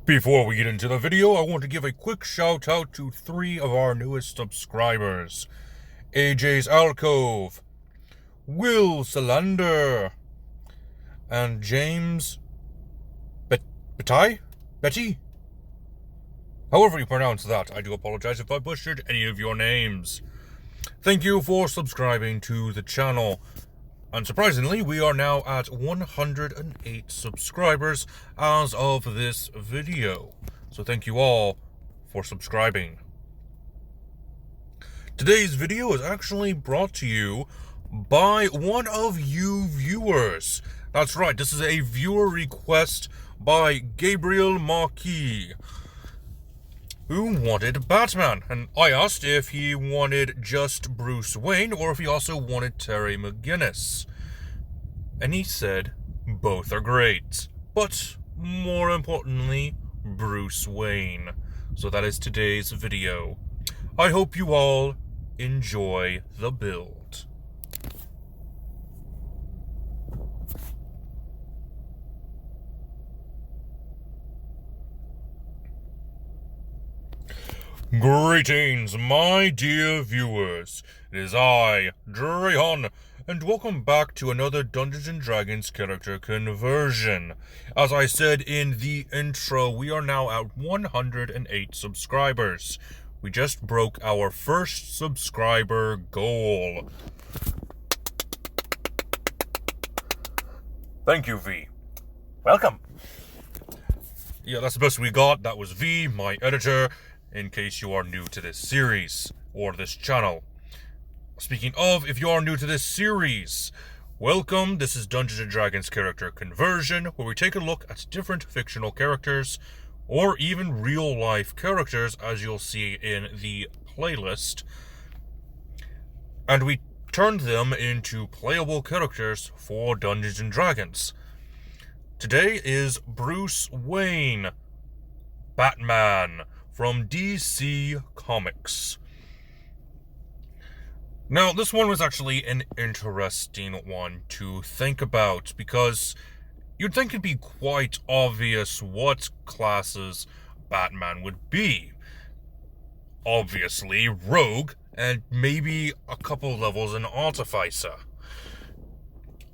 Before we get into the video, I want to give a quick shout out to 3 of our newest subscribers. AJ's Alcove, Will Salander, and James Betty? However you pronounce that, I do apologize if I butchered any of your names. Thank you for subscribing to the channel. Unsurprisingly, we are now at 108 subscribers as of this video. So thank you all for subscribing. Today's video is actually brought to you by one of you viewers. That's right, this is a viewer request by Gabriel Marquis, who wanted Batman, and I asked if he wanted just Bruce Wayne or if he also wanted Terry McGinnis. And he said both are great, but more importantly, Bruce Wayne. So that is today's video. I hope you all enjoy the build. Greetings, my dear viewers. It is I, Dreon, and welcome back to another Dungeons & Dragons character conversion. As I said in the intro, we are now at 108 subscribers. We just broke our first subscriber goal. Thank you, V. Welcome. Yeah, that's the best we got. That was V, my editor, in case you are new to this series, or this channel. Speaking of, if you are new to this series, welcome. This is Dungeons & Dragons character conversion, where we take a look at different fictional characters, or even real-life characters, as you'll see in the playlist, and we turn them into playable characters for Dungeons & Dragons. Today is Bruce Wayne, Batman, from DC Comics. Now, this one was actually an interesting one to think about, because you'd think it'd be quite obvious what classes Batman would be. Obviously, Rogue, and maybe a couple levels in Artificer.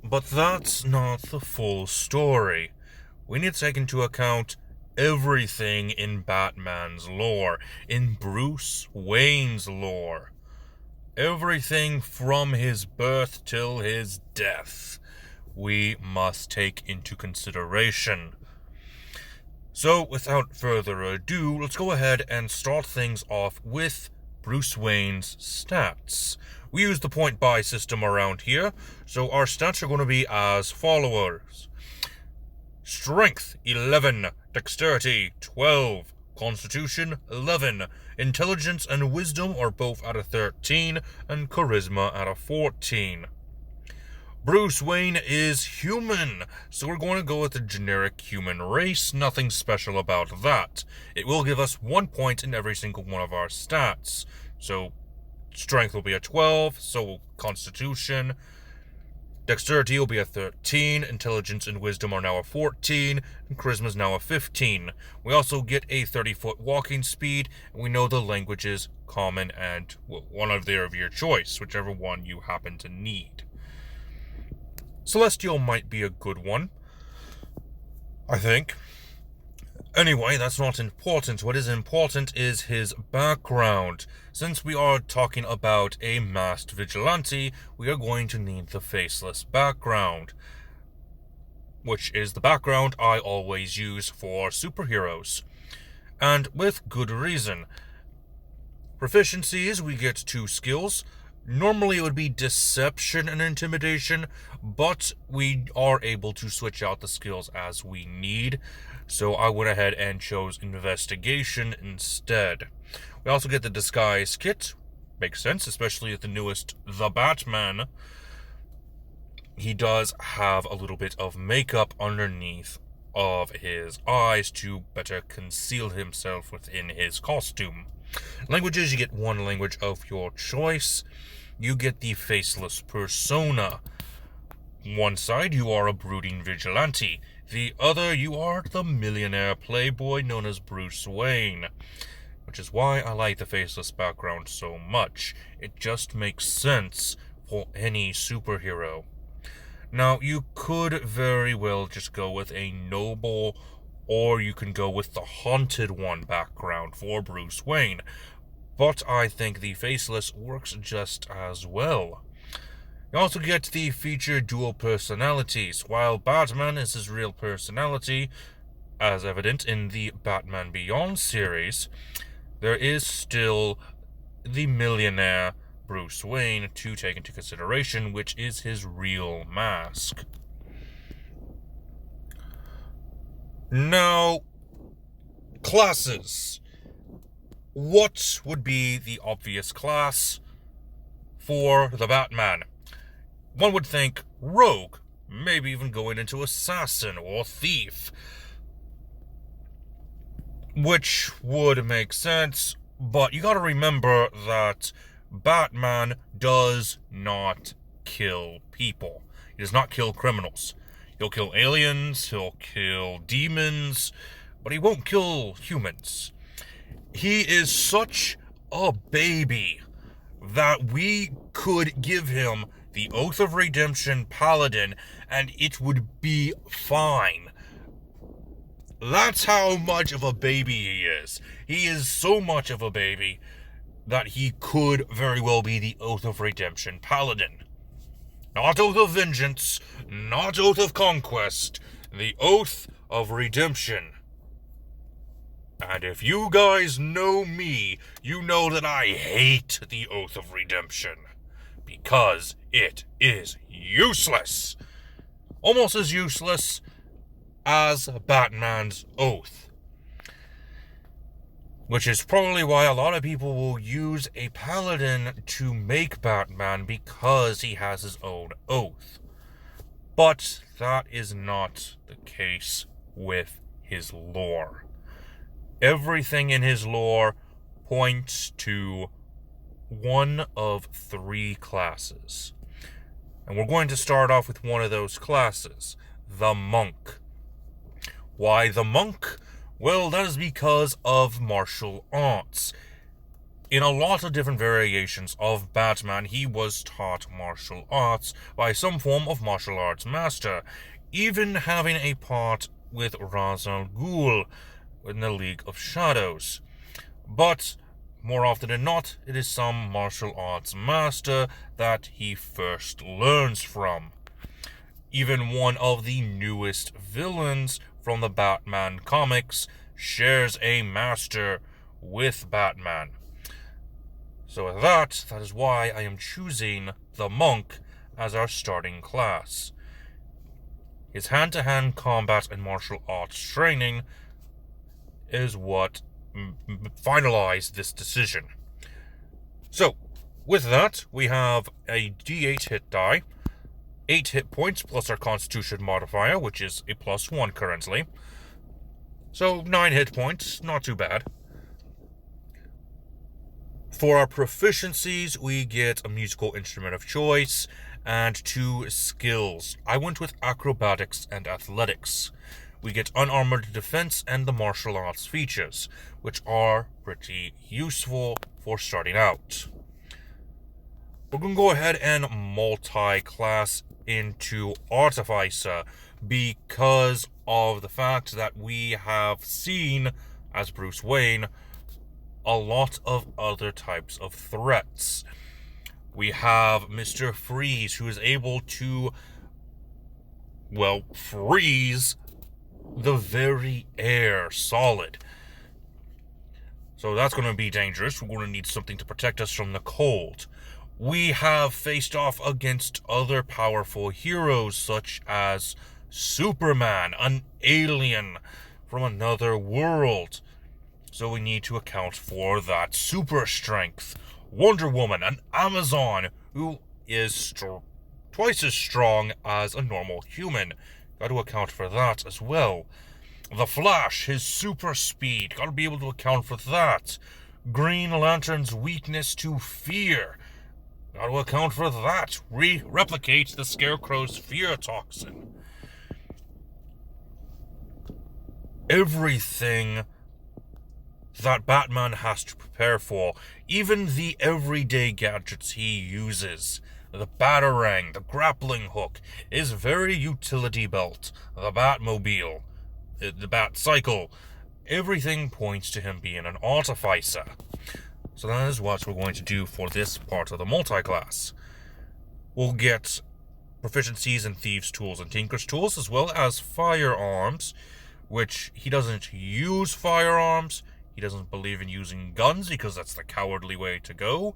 But that's not the full story. We need to take into account everything in Batman's lore, in Bruce Wayne's lore. Everything from his birth till his death, we must take into consideration. So, without further ado, let's go ahead and start things off with Bruce Wayne's stats. We use the point buy system around here, so our stats are going to be as follows. Strength 11, Dexterity 12, Constitution 11, Intelligence and Wisdom are both at a 13, and Charisma at a 14. Bruce Wayne is human, so we're going to go with the generic human race, nothing special about that. It will give us 1 point in every single one of our stats. So, Strength will be a 12, so will Constitution. Dexterity will be a 13, Intelligence and Wisdom are now a 14, and Charisma is now a 15. We also get a 30-foot walking speed, and we know the languages Common and one of your choice, whichever one you happen to need. Celestial might be a good one, I think. Anyway, that's not important. What is important is his background. Since we are talking about a masked vigilante, we are going to need the faceless background, which is the background I always use for superheroes. And with good reason. Proficiencies, we get 2 skills. Normally it would be Deception and Intimidation, but we are able to switch out the skills as we need. So I went ahead and chose Investigation instead. We also get the Disguise Kit. Makes sense, especially with the newest The Batman. He does have a little bit of makeup underneath of his eyes to better conceal himself within his costume. Languages, you get 1 language of your choice. You get the Faceless Persona. One side, you are a brooding vigilante. The other, you are the millionaire playboy known as Bruce Wayne. Which is why I like the faceless background so much. It just makes sense for any superhero. Now, you could very well just go with a noble, or you can go with the haunted one background for Bruce Wayne. But I think the faceless works just as well. You also get the featured dual personalities. While Batman is his real personality, as evident in the Batman Beyond series, there is still the millionaire Bruce Wayne to take into consideration, which is his real mask. Now, classes. What would be the obvious class for the Batman? One would think rogue, maybe even going into assassin or thief, which would make sense, but you gotta remember that Batman does not kill people. He does not kill criminals. He'll kill aliens, he'll kill demons, but he won't kill humans. He is such a baby that we could give him the Oath of Redemption Paladin and it would be fine. That's how much of a baby he is. He is so much of a baby that he could very well be the Oath of Redemption Paladin. Not Oath of Vengeance, not Oath of Conquest, the Oath of Redemption. And if you guys know me, you know that I hate the Oath of Redemption. Because it is useless. Almost as useless as Batman's oath. Which is probably why a lot of people will use a paladin to make Batman, because he has his own oath. But that is not the case with his lore. Everything in his lore points to one of three classes. And we're going to start off with one of those classes, the monk. Why the monk? Well, that is because of martial arts. In a lot of different variations of Batman, he was taught martial arts by some form of martial arts master, even having a part with Ra's al Ghul in the League of Shadows. But more often than not, it is some martial arts master that he first learns from. Even one of the newest villains from the Batman comics shares a master with Batman. So with that is why I am choosing the monk as our starting class. His hand-to-hand combat and martial arts training is what finalized this decision. So, with that, we have a D8 hit die, 8 hit points plus our Constitution modifier, which is a +1 currently. So 9 hit points, not too bad. For our proficiencies, we get a musical instrument of choice and 2 skills. I went with acrobatics and athletics. We get unarmored defense and the martial arts features, which are pretty useful for starting out. We're going to go ahead and multi-class into Artificer because of the fact that we have seen, as Bruce Wayne, a lot of other types of threats. We have Mr. Freeze, who is able to, freeze the very air solid. So that's going to be dangerous. We're going to need something to protect us from the cold. We have faced off against other powerful heroes such as Superman, an alien from another world. So we need to account for that super strength. Wonder Woman, an Amazon who is twice as strong as a normal human. Got to account for that as well. The Flash, his super speed. Got to be able to account for that. Green Lantern's weakness to fear. Got to account for that. Replicate the Scarecrow's fear toxin. everything that Batman has to prepare for, even the everyday gadgets he uses. The Batarang, the grappling hook, his very utility belt, the Batmobile, the Bat Cycle, everything points to him being an artificer. So that is what we're going to do for this part of the multi-class. We'll get proficiencies in Thieves' Tools and Tinker's Tools, as well as firearms, which he doesn't use firearms. He doesn't believe in using guns because that's the cowardly way to go,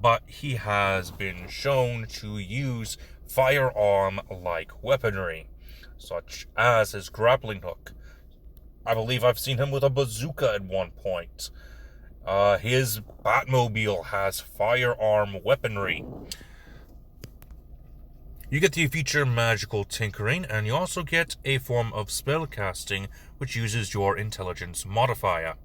but he has been shown to use firearm-like weaponry, such as his grappling hook. I believe I've seen him with a bazooka at one point. His Batmobile has firearm weaponry. You get the feature Magical Tinkering, and you also get a form of spellcasting, which uses your intelligence modifier.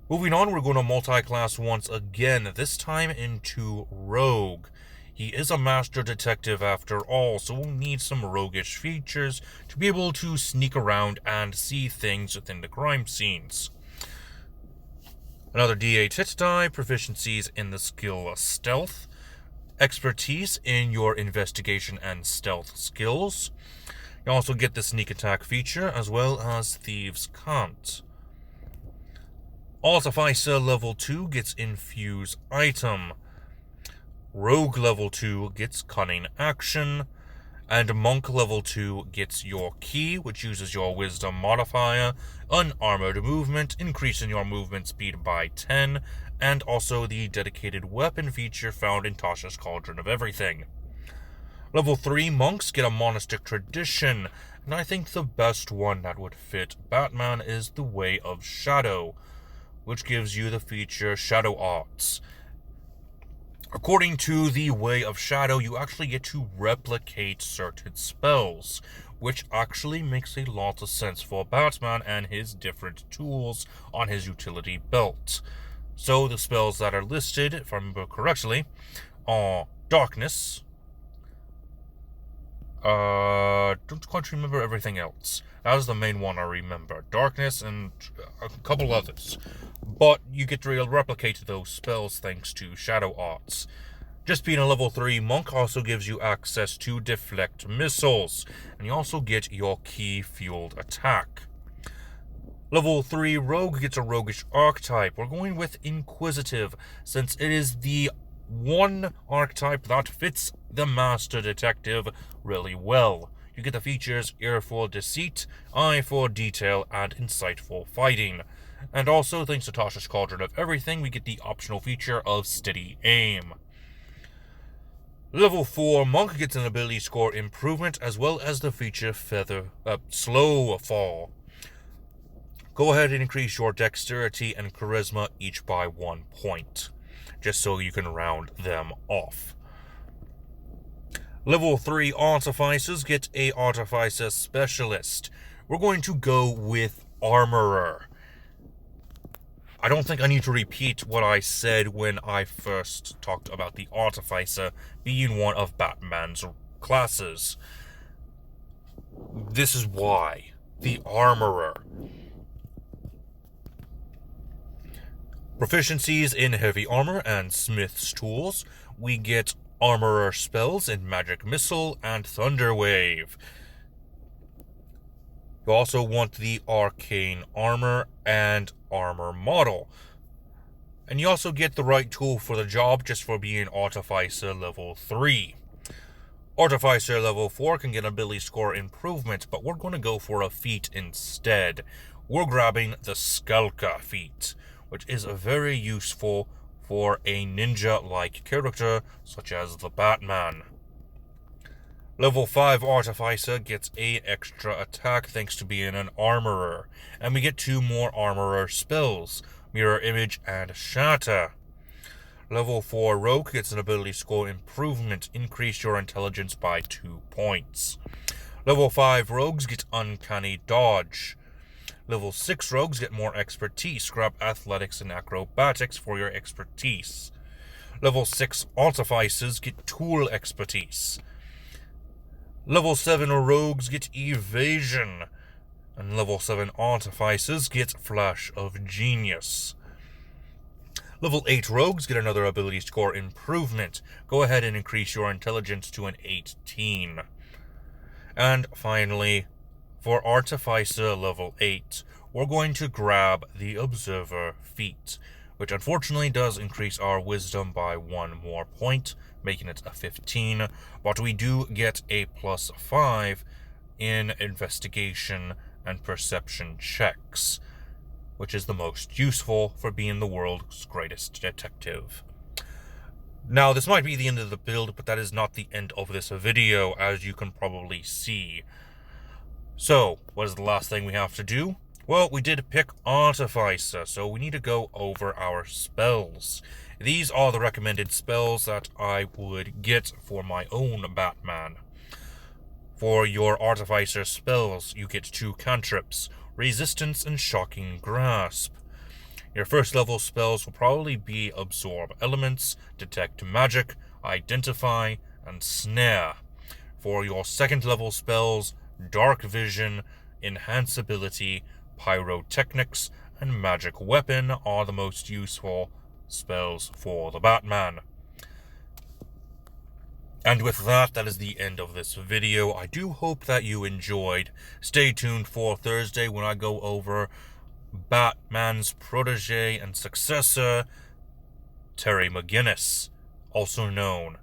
Moving on, we're going to multi-class once again, this time into Rogue. He is a master detective after all, so we'll need some roguish features to be able to sneak around and see things within the crime scenes. Another D8 hit die, proficiencies in the skill Stealth, expertise in your investigation and stealth skills. You also get the sneak attack feature, as well as Thieves' Cant. Artificer level 2 gets Infuse Item. Rogue level 2 gets Cunning Action. And Monk level 2 gets your Key, which uses your Wisdom modifier, Unarmored Movement, increasing your movement speed by 10, and also the dedicated weapon feature found in Tasha's Cauldron of Everything. Level 3 monks get a Monastic Tradition, and I think the best one that would fit Batman is the Way of Shadow, which gives you the feature Shadow Arts. According to the Way of Shadow, you actually get to replicate certain spells, which actually makes a lot of sense for Batman and his different tools on his utility belt. So the spells that are listed, if I remember correctly, are Darkness. Don't quite remember everything else. That was the main one I remember. Darkness and a couple others. But you get to replicate those spells thanks to Shadow Arts. Just being a level 3 monk also gives you access to deflect missiles, and you also get your key-fueled attack. Level 3 rogue gets a roguish archetype. We're going with Inquisitive, since it is the one archetype that fits the Master Detective really well. You get the features Ear for Deceit, Eye for Detail, and Insightful Fighting. And also, thanks to Tasha's Cauldron of Everything, we get the optional feature of Steady Aim. Level 4 Monk gets an ability score improvement, as well as the feature Slow Fall. Go ahead and increase your Dexterity and Charisma each by 1 point, just so you can round them off. Level 3 Artificers get a Artificer Specialist. We're going to go with Armorer. I don't think I need to repeat what I said when I first talked about the Artificer being one of Batman's classes. This is why. The Armorer. Proficiencies in Heavy Armor and Smith's Tools. We get Armorer spells in Magic Missile and Thunder Wave. You also want the Arcane Armor and Armor Model. And you also get the right tool for the job just for being Artificer level 3. Artificer level 4 can get ability score improvement, but we're going to go for a feat instead. We're grabbing the Skulka feat, which is very useful for a ninja-like character such as the Batman. Level 5 Artificer gets a extra attack thanks to being an Armorer, and we get 2 more Armorer spells, Mirror Image and Shatter. Level 4 Rogue gets an ability score improvement, increase your intelligence by 2 points. Level 5 Rogues get Uncanny Dodge. Level 6 Rogues get more expertise, grab Athletics and Acrobatics for your expertise. Level 6 Artificers get Tool Expertise. Level 7 Rogues get Evasion. And level 7 Artificers get Flash of Genius. Level 8 Rogues get another ability score improvement. Go ahead and increase your intelligence to an 18. And finally, for Artificer level 8, we're going to grab the Observer feat, which unfortunately does increase our wisdom by 1 more point, making it a 15, but we do get a +5 in investigation and perception checks, which is the most useful for being the world's greatest detective. Now, this might be the end of the build, but that is not the end of this video, as you can probably see. So, what is the last thing we have to do? Well, we did pick Artificer, so we need to go over our spells. These are the recommended spells that I would get for my own Batman. For your Artificer spells, you get 2 cantrips, Resistance and Shocking Grasp. Your first level spells will probably be Absorb Elements, Detect Magic, Identify, and Snare. For your second level spells, Dark Vision, Enhance Ability, Pyrotechnics, and Magic Weapon are the most useful spells for the Batman. And with that, that is the end of this video. I do hope that you enjoyed. Stay tuned for Thursday when I go over Batman's protege and successor, Terry McGinnis, also known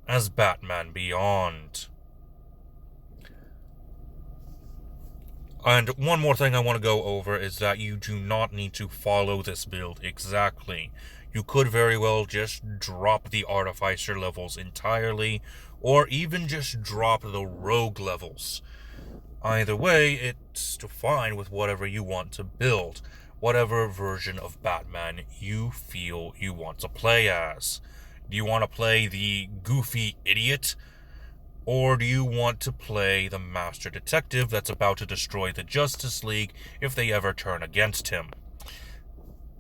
as Batman Beyond. And one more thing I want to go over is that you do not need to follow this build exactly. You could very well just drop the Artificer levels entirely, or even just drop the Rogue levels. Either way, it's fine with whatever you want to build, whatever version of Batman you feel you want to play as. Do you want to play the goofy idiot? Or do you want to play the master detective that's about to destroy the Justice League if they ever turn against him?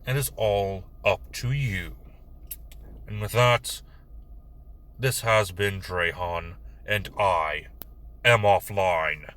It is all up to you. And with that, this has been Drehan, and I am offline.